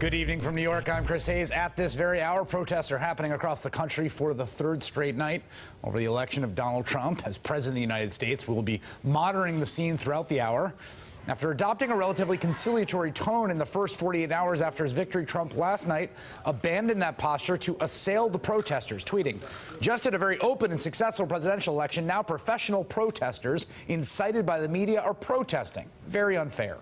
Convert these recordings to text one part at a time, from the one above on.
Good evening from New York. I'm Chris Hayes. At this very hour, protests are happening across the country for the third straight night over the election of Donald Trump as President of the United States. We will be monitoring the scene throughout the hour. After adopting a relatively conciliatory tone in the first 48 hours after his victory, Trump last night abandoned that posture to assail the protesters, tweeting, "Just at a very open and successful presidential election, now professional protesters incited by the media are protesting. Very unfair."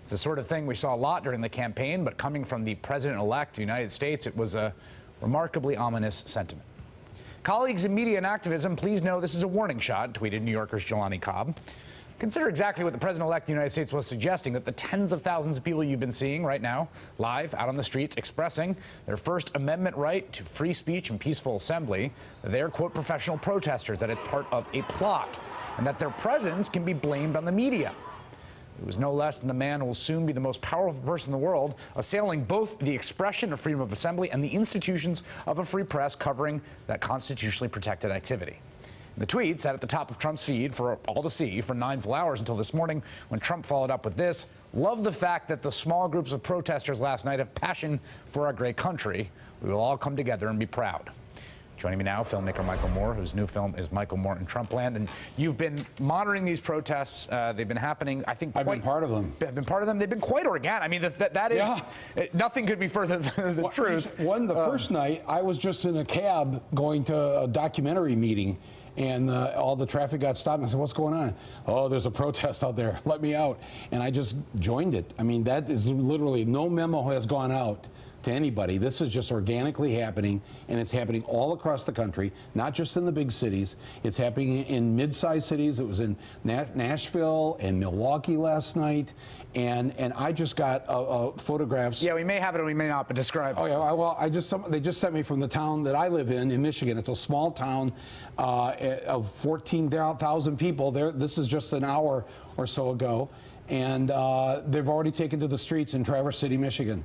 It's the sort of thing we saw a lot during the campaign, but coming from the president-elect of the United States, it was a remarkably ominous sentiment. Colleagues in media and activism, please know this is a warning shot, tweeted New Yorker's Jelani Cobb. Consider exactly what the president-elect of the United States was suggesting, that the tens of thousands of people you've been seeing right now, live, out on the streets, expressing their First Amendment right to free speech and peaceful assembly, they're, quote, professional protesters, that it's part of a plot, and that their presence can be blamed on the media. It was no less than the man who will soon be the most powerful person in the world, assailing both the expression of freedom of assembly and the institutions of a free press covering that constitutionally protected activity. The tweet sat at the top of Trump's feed for all to see for 9 full hours until this morning, when Trump followed up with this: "Love the fact that the small groups of protesters last night have passion for our great country. We will all come together and be proud." Joining me now, filmmaker Michael Moore, whose new film is Michael Moore in Trumpland. And you've been monitoring these protests. They've been happening, I think, I've been part of them. I've been part of them. They've been quite organic. I mean, that is, nothing could be further than the truth. The first night, I was just in a cab going to a documentary meeting, and all the traffic got stopped. And I said, "What's going on?" "Oh, there's a protest out there. Let me out." And I just joined it. I mean, that is literally, no memo has gone out to anybody. This is just organically happening, and it's happening all across the country, not just in the big cities. It's happening in mid-sized cities. It was in Nashville and Milwaukee last night, and I just got photographs. Yeah, we may have it or we may not, but describe. Oh yeah, well, they just sent me from the town that I live in Michigan. It's a small town of 14,000 people. This is just an hour or so ago, and they've already taken to the streets in Traverse City, Michigan.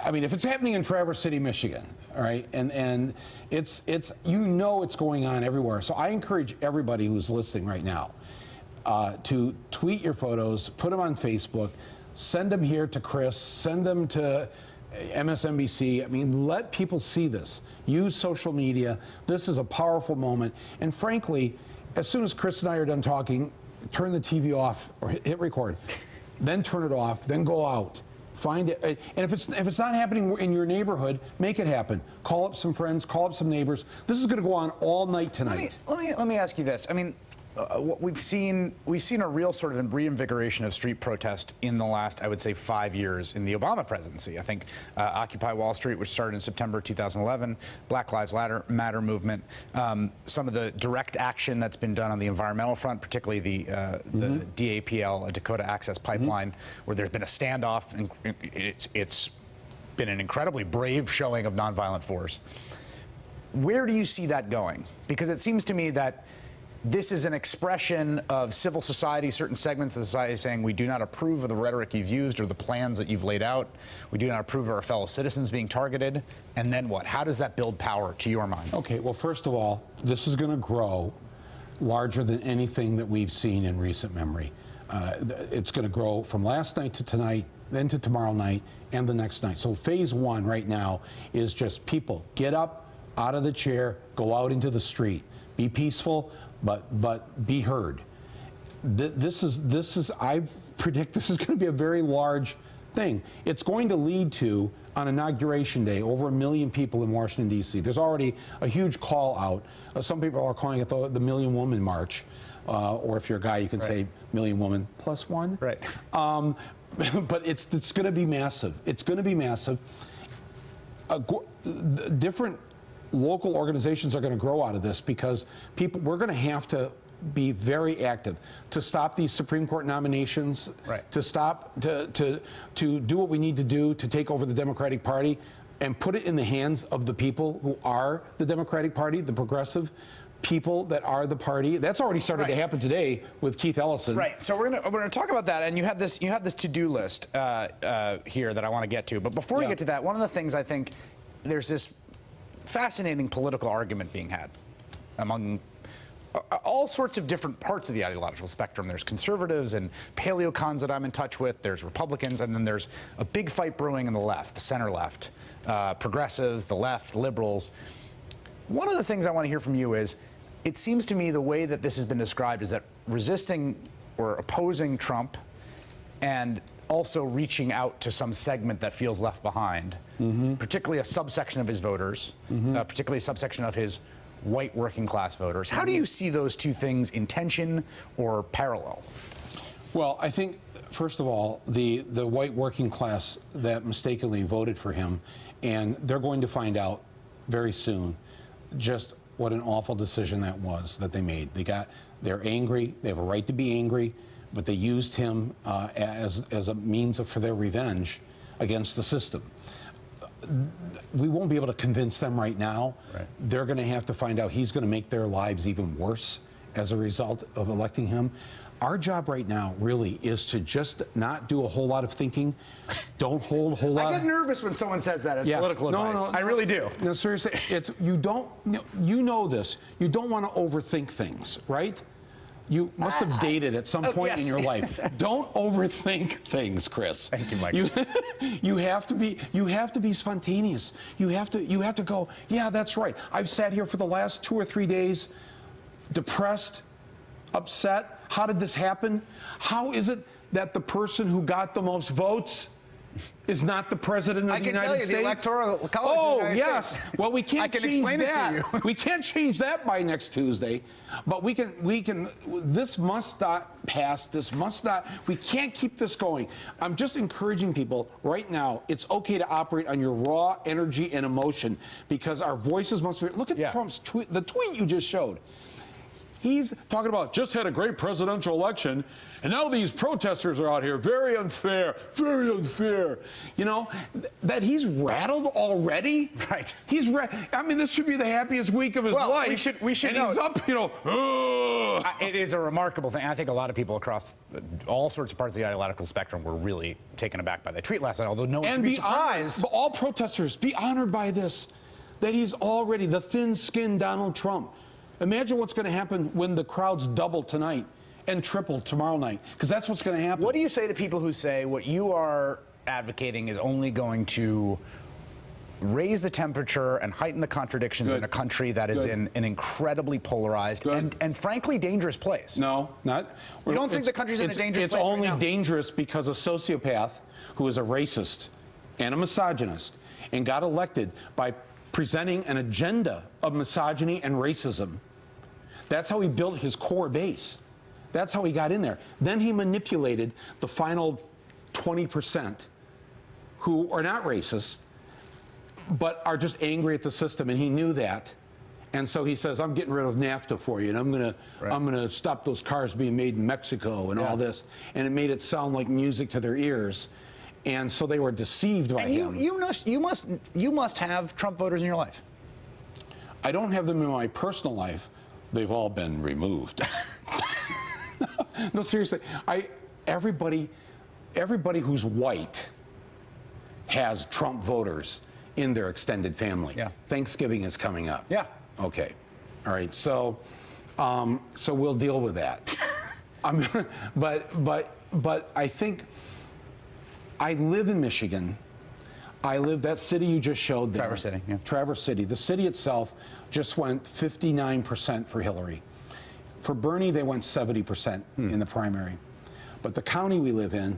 I mean, if it's happening in Traverse City, Michigan, all right, and it's it's going on everywhere. So I encourage everybody who's listening right now to tweet your photos, put them on Facebook, send them here to Chris, send them to MSNBC. I mean, let people see this. Use social media. This is a powerful moment. And frankly, as soon as Chris and I are done talking, turn the TV off or hit record. Then turn it off. Then go out. Find it, and if it's not happening in your neighborhood, make it happen. Call up some friends, call up some neighbors. This is going to go on all night tonight. Let me ask you this. I mean, what we've seen a real sort of reinvigoration of street protest in the last, I would say, 5 years in the Obama presidency. I think Occupy Wall Street, which started in September 2011, Black Lives Matter movement, some of the direct action that's been done on the environmental front, particularly the DAPL, Dakota Access Pipeline, where there's been a standoff, and it's been an incredibly brave showing of nonviolent force. Where do you see that going? Because it seems to me that this is an expression of civil society, certain segments of society saying, we do not approve of the rhetoric you've used or the plans that you've laid out. We do not approve of our fellow citizens being targeted. And then what? How does that build power to your mind? Okay, well, first of all, this is going to grow larger than anything that we've seen in recent memory. It's going to grow from last night to tonight, then to tomorrow night, and the next night. So phase one right now is just people get up out of the chair, go out into the street, be peaceful, but be heard. I predict this is going to be a very large thing. It's going to lead to, on Inauguration Day, over 1 million people in Washington, D.C. There's already a huge call out. Some people are calling it the Million Woman March. Or if you're a guy, you can say Million Woman plus one. Right. But it's going to be massive. It's going to be massive. Different local organizations are going to grow out of this, because we're going to have to be very active to stop these Supreme Court nominations, to stop, to do what we need to do to take over the Democratic Party and put it in the hands of the people who are the Democratic Party, the progressive people that are the party. That's already started to happen today with Keith Ellison. Right. So we're gonna talk about that, and you have this to-do list here that I want to get to. But before we get to that, one of the things I think there's this fascinating political argument being had among all sorts of different parts of the ideological spectrum. There's conservatives and paleocons that I'm in touch with. There's Republicans, and then there's a big fight brewing in the left, the center left, progressives, the left, liberals. One of the things I want to hear from you is, it seems to me the way that this has been described is that resisting or opposing Trump and also reaching out to some segment that feels left behind, particularly a subsection of his voters, particularly a subsection of his white working class voters. How do you see those two things in tension or parallel? Well, I think, first of all, the white working class that mistakenly voted for him, and they're going to find out very soon just what an awful decision that was that they made. They're angry. They have a right to be angry, but they used him as a means for their revenge against the system. We won't be able to convince them right now. Right. They're going to have to find out he's going to make their lives even worse as a result of electing him. Our job right now really is to just not do a whole lot of thinking. Don't hold a whole lot. I get nervous when someone says that as political advice. No, I really do. No, seriously, you know this. You don't want to overthink things, right? You must have dated at some point in your life. Don't overthink things, Chris. Thank you, Mike. You have to be spontaneous. You have to go, yeah, that's right. I've sat here for the last 2 or 3 days, depressed, upset. How did this happen? How is it that the person who got the most votes is not the president of the United States? I can tell you, the Electoral College of the United States. Well, we can't change that. We can't change that by next Tuesday, but we can. This must not pass. This must not. We can't keep this going. I'm just encouraging people right now. It's okay to operate on your raw energy and emotion because our voices must be. Look at Trump's tweet. The tweet you just showed. He's talking about just had a great presidential election, and now these protesters are out here. Very unfair, very unfair. You know, that he's rattled already? Right. I mean, this should be the happiest week of his life. We should and know. He's up, you know. It is a remarkable thing. I think a lot of people across all sorts of parts of the ideological spectrum were really taken aback by that tweet last night, although no one should be surprised. But all protesters, be honored by this, that he's already the thin-skinned Donald Trump. Imagine what's going to happen when the crowds double tonight and triple tomorrow night, because that's what's going to happen. What do you say to people who say what you are advocating is only going to raise the temperature and heighten the contradictions in a country that is in an incredibly polarized and frankly dangerous place? No, not. You don't think the country's in a dangerous place? It's only dangerous because a sociopath who is a racist and a misogynist and got elected by presenting an agenda of misogyny and racism. That's how he built his core base. That's how he got in there. Then he manipulated the final 20% who are not racist, but are just angry at the system, and he knew that. And so he says, I'm getting rid of NAFTA for you, and I'm gonna stop those cars being made in Mexico and all this. And it made it sound like music to their ears. And so they were deceived by him. You must have Trump voters in your life. I don't have them in my personal life. They've all been removed. No, seriously. Everybody who's white has Trump voters in their extended family. Yeah. Thanksgiving is coming up. Yeah. Okay. All right. So we'll deal with that. But I think. I live in Michigan. That city you just showed there. Traverse City, yeah. Traverse City. The city itself just went 59% for Hillary. For Bernie, they went 70% in the primary. But the county we live in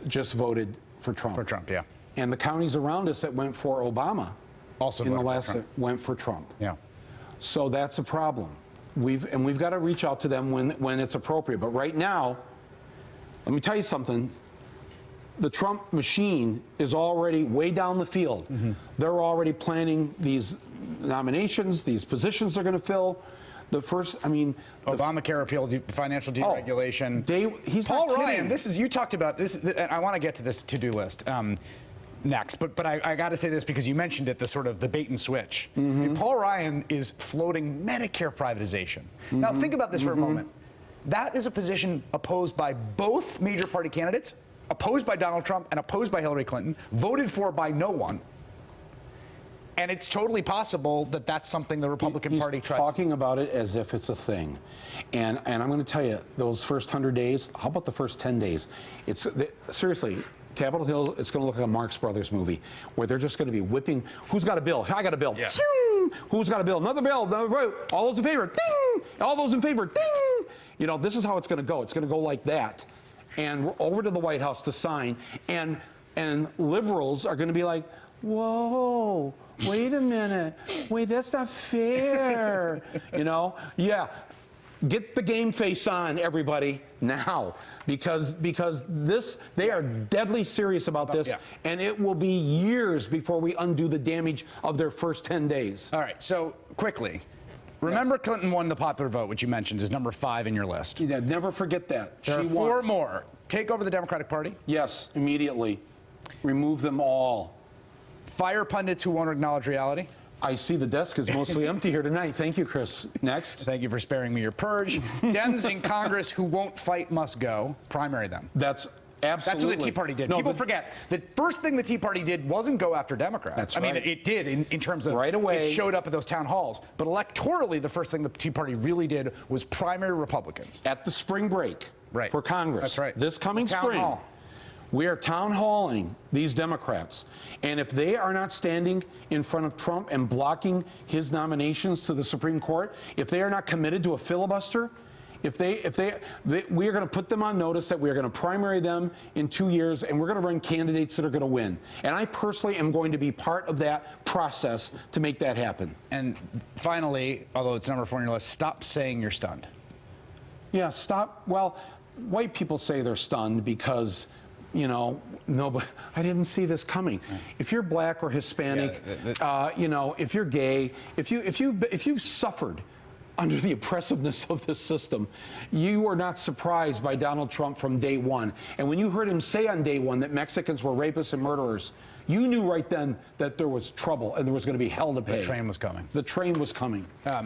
just voted for Trump. For Trump, yeah. And the counties around us that went for Obama also in the last went for Trump. Yeah. So that's a problem. We've got to reach out to them when it's appropriate. But right now, let me tell you something. The Trump machine is already way down the field. They're already planning these nominations, these positions they're going to fill. The first, I mean, Obamacare repeal, financial deregulation. Paul Ryan, you talked about this. I want to get to this to-do list next, but I got to say this because you mentioned it, the sort of the bait and switch. I mean, Paul Ryan is floating Medicare privatization. Now think about this for a moment. That is a position opposed by both major party candidates, opposed by Donald Trump and opposed by Hillary Clinton, voted for by no one. And it's totally possible that that's something the Republican Party tries. Talking about it as if it's a thing, and I'm going to tell you, those first 100 days. How about the first 10 days? Seriously. Capitol Hill, it's going to look like a Marx Brothers movie where they're just going to be whipping. Who's got a bill? I got a bill. Yeah. Who's got a bill? Another bill. All those in favor. Ding. All those in favor. Ding. You know, this is how it's going to go. It's going to go like that. And we're over to the White House to sign. And liberals are going to be like, whoa, wait a minute. Wait, that's not fair. You know? Yeah. Get the game face on, everybody, now, because they are deadly serious about this, and it will be years before we undo the damage of their first 10 days. All right, so quickly, remember Clinton won the popular vote, which you mentioned is number 5 in your list. Yeah, never forget that. There are 4 more. Take over the Democratic Party? Yes, immediately. Remove them all. Fire pundits who won't acknowledge reality? I see the desk is mostly empty here tonight. Thank you, Chris. Next. Thank you for sparing me your purge. Dems in Congress who won't fight must go. Primary them. That's absolutely. That's what the Tea Party did. People forget. The first thing the Tea Party did wasn't go after Democrats. That's right. I mean, it did in terms of right away. It showed up at those town halls. But electorally, the first thing the Tea Party really did was primary Republicans. At the spring break for Congress. That's right. This coming spring. Hall. We are town halling these Democrats. And if they are not standing in front of Trump and blocking his nominations to the Supreme Court, if they are not committed to a filibuster, we are going to put them on notice that we are going to primary them in 2 years, and we're going to run candidates that are going to win. And I personally am going to be part of that process to make that happen. And finally, although it's number 4 on your list, stop saying you're stunned. Yeah, stop. Well, white people say they're stunned because, you know, no, but I didn't see this coming. If you're black or Hispanic, you know, if you're gay, if you've suffered under the oppressiveness of this system, you are not surprised by Donald Trump from day one. And when you heard him say on day one that Mexicans were rapists and murderers, you knew right then that there was trouble and there was going to be hell to pay. The train was coming. The train was coming.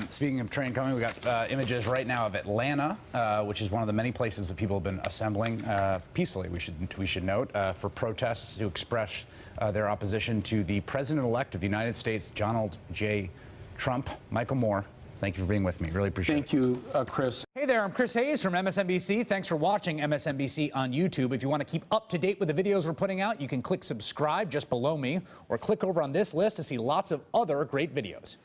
Speaking of train coming, we got images right now of Atlanta, which is one of the many places that people have been assembling peacefully, we should note, for protests to express their opposition to the president-elect of the United States, Donald J. Trump. Michael Moore, thank you for being with me. Really appreciate it. Thank you, Chris. Hey there, I'm Chris Hayes from MSNBC. Thanks for watching MSNBC on YouTube. If you want to keep up to date with the videos we're putting out, you can click subscribe just below me, or click over on this list to see lots of other great videos.